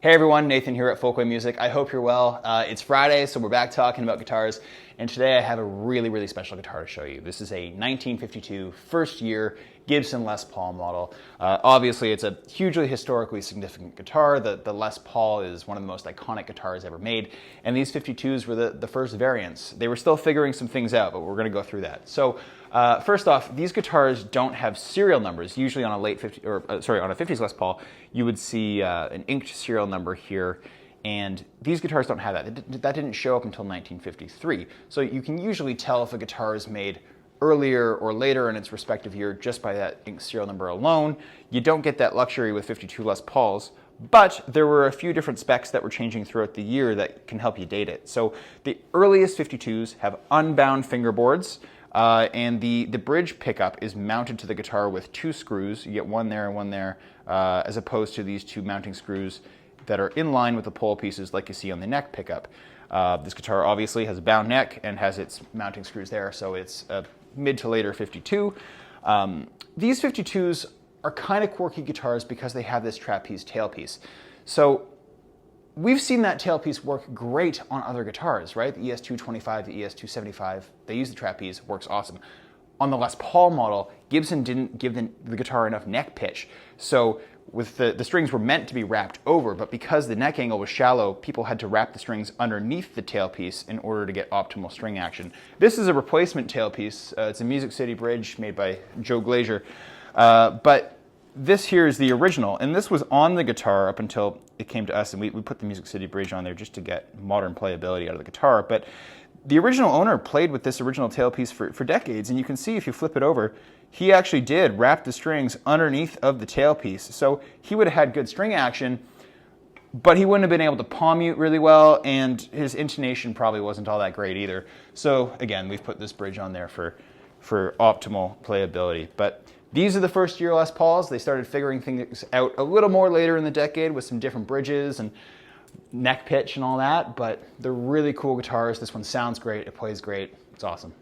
Hey everyone, Nathan here at Folkway Music. I hope you're well. It's Friday, so we're back talking about guitars, and today I have a really special guitar to show you. This is a 1952 first year Gibson Les Paul model. Obviously it's a hugely historically significant guitar. The Les Paul is one of the most iconic guitars ever made, and these 52s were the first variants. They were still figuring some things out, but we're going to go through that. So first off, these guitars don't have serial numbers. Usually on a on a 50s Les Paul, you would see an inked serial number here, and these guitars don't have that. That didn't show up until 1953. So you can usually tell if a guitar is made earlier or later in its respective year just by that inked serial number alone. You don't get that luxury with 52 Les Pauls, but there were a few different specs that were changing throughout the year that can help you date it. So the earliest 52s have unbound fingerboards, and the bridge pickup is mounted to the guitar with two screws. You get one there and one there, as opposed to these two mounting screws that are in line with the pole pieces like you see on the neck pickup. This guitar obviously has a bound neck and has its mounting screws there, so it's a mid to later 52. These 52s are kind of quirky guitars because they have this trapeze tailpiece. So we've seen that tailpiece work great on other guitars, right? The ES-225, the ES-275, they use the trapeze, works awesome. On the Les Paul model, Gibson didn't give the guitar enough neck pitch. So with the strings were meant to be wrapped over, but because the neck angle was shallow, people had to wrap the strings underneath the tailpiece in order to get optimal string action. This is a replacement tailpiece. It's a Music City bridge made by Joe Glazier. But this here is the original, and this was on the guitar up until it came to us, and we put the Music City bridge on there just to get modern playability out of the guitar. But the original owner played with this original tailpiece for decades, and you can see if you flip it over, he actually did wrap the strings underneath of the tailpiece. So he would have had good string action, but he wouldn't have been able to palm mute really well, and his intonation probably wasn't all that great either. So again, we've put this bridge on there for optimal playability. But these are the first year Les Pauls. They started figuring things out a little more later in the decade with some different bridges and neck pitch and all that, but they're really cool guitars. This one sounds great, it plays great, it's awesome.